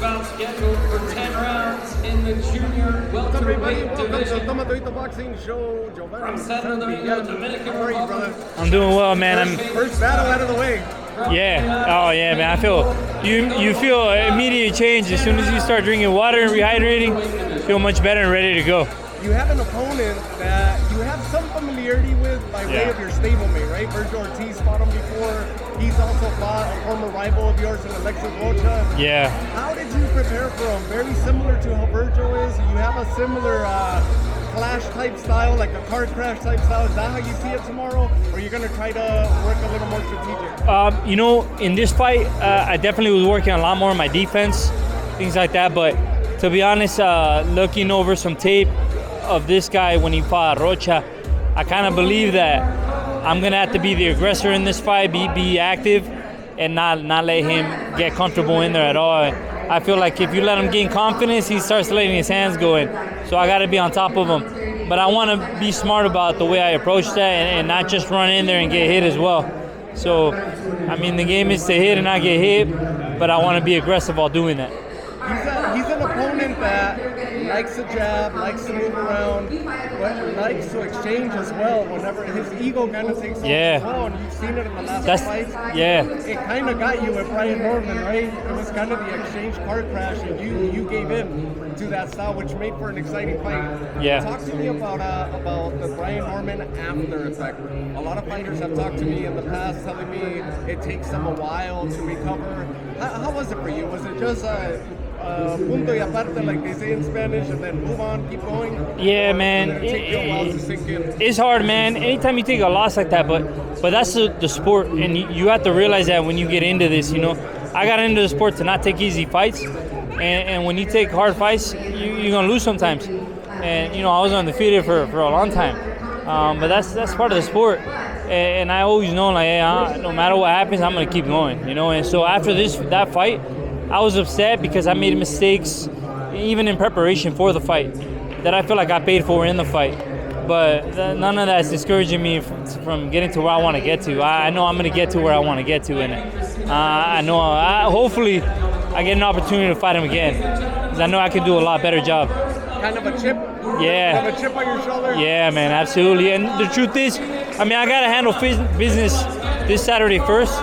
bout scheduled for 10 rounds in the junior welterweight division. Boxing Show, Giovanni From Santo Domingo, Dominican How are you, brother? I'm doing well, man. First battle out of the way. Yeah. Oh, yeah, man. I feel you feel immediate change as soon as you start drinking water and rehydrating. Feel much better and ready to go. You have an opponent that you have some familiarity with by way of your stablemate, right? Virgil Ortiz fought him before. He's also fought a former rival of yours in Alexis Rocha. Yeah. How did you prepare for him? Very similar to how Virgil is. You have a similar clash type style, like a car crash type style. Is that how you see it tomorrow? Or are you going to try to work a little more strategic? In this fight, I definitely was working a lot more on my defense, things like that. But to be honest, looking over some tape of this guy when he fought Rocha, I kind of believe that I'm going to have to be the aggressor in this fight, be active, and not let him get comfortable in there at all. I feel like if you let him gain confidence, he starts letting his hands go in. So I got to be on top of him. But I want to be smart about the way I approach that and not just run in there and get hit as well. So, the game is to hit and not get hit, but I want to be aggressive while doing that. He's an opponent that likes to jab, likes to move around, but likes to exchange as well whenever his ego kind of takes over as well, and you've seen it in the last fights. Yeah. It kind of got you with Brian Norman, right? It was kind of the exchange car crash, and you gave in to that style, which made for an exciting fight. Yeah. Talk to me about the Brian Norman after effect. A lot of fighters have talked to me in the past telling me it takes them a while to recover. How was it for you? Was it just punto y aparte, like they say in Spanish, and then move on, keep going? Yeah, man. Did it take you a while to sink in? It's hard, man. Anytime you take a loss like that, but that's the sport, and you have to realize that when you get into this. I got into the sport to not take easy fights, and when you take hard fights, you're gonna lose sometimes. And I was undefeated for a long time, but that's part of the sport. And I always know, like, hey, no matter what happens, I'm gonna keep going. And so after that fight, I was upset because I made mistakes even in preparation for the fight that I feel like I paid for in the fight. But none of that's discouraging me from getting to where I want to get to. I know I'm going to get to where I want to get to in it. I know hopefully I get an opportunity to fight him again because I know I can do a lot better job. Kind of a chip? Yeah. Kind of a chip on your shoulder? Yeah, man, absolutely. And the truth is, I got to handle business this Saturday first.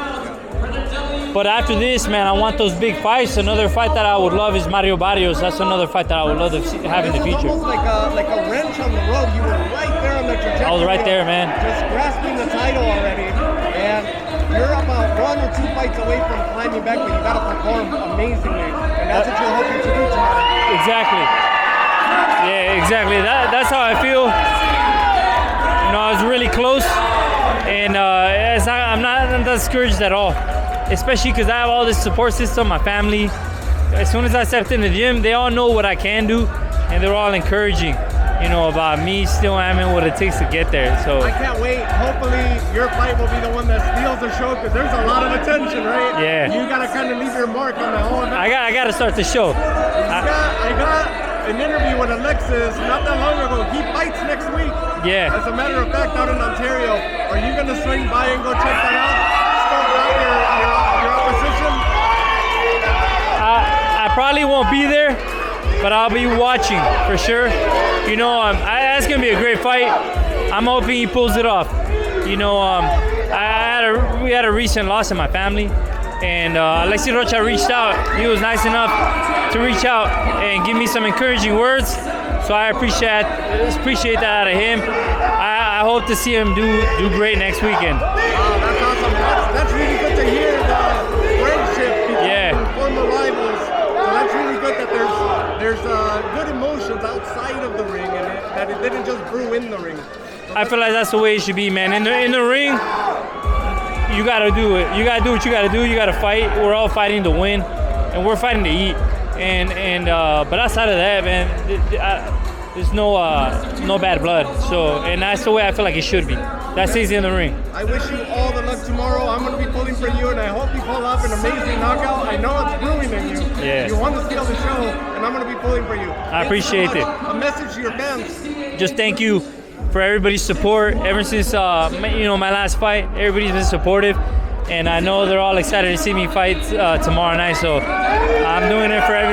But after this, man, I want those big fights. Another fight that I would love is Mario Barrios. That's another fight that I would love to have in the future. It's almost like a wrench on the road. You were right there on the trajectory. I was right there, man. Just grasping the title already. And you're about 1 or 2 fights away from climbing back, but you got to perform amazingly. And that's what you're hoping to do tomorrow. Exactly. Yeah, exactly. That's how I feel. I was really close. And I'm not discouraged at all. Especially because I have all this support system, my family. As soon as I stepped in the gym, they all know what I can do, and they're all encouraging, about me still having what it takes to get there. So I can't wait. Hopefully, your fight will be the one that steals the show because there's a lot of attention, right? Yeah. You got to kind of leave your mark on the whole event. I got to start the show. I got an interview with Alexis not that long ago. He fights next week. Yeah. As a matter of fact, out in Ontario. Are you going to swing by and go check that out? Your opposition? I probably won't be there, but I'll be watching for sure. That's gonna be a great fight. I'm hoping he pulls it off. We had a recent loss in my family, and Alexis Rocha reached out. He was nice enough to reach out and give me some encouraging words. So I appreciate that out of him. I hope to see him do great next weekend. That's awesome. That's really good to hear the friendship between former rivals. So that's really good that there's good emotions outside of the ring and that it didn't just brew in the ring. So I feel like that's the way it should be, man. In the ring, you gotta do it. You gotta do what you gotta do. You gotta fight. We're all fighting to win, and we're fighting to eat. But outside of that, man, there's no bad blood. So, and that's the way I feel like it should be. That stays in the ring. I wish you all the luck tomorrow. I'm going to be pulling for you, and I hope you pull off an amazing knockout. I know it's brewing in you. Yeah. You want to steal the show, and I'm going to be pulling for you. I appreciate it. A message to your fans. Just thank you for everybody's support. Ever since my last fight, everybody's been supportive. And I know they're all excited to see me fight tomorrow night. So I'm doing it for everybody.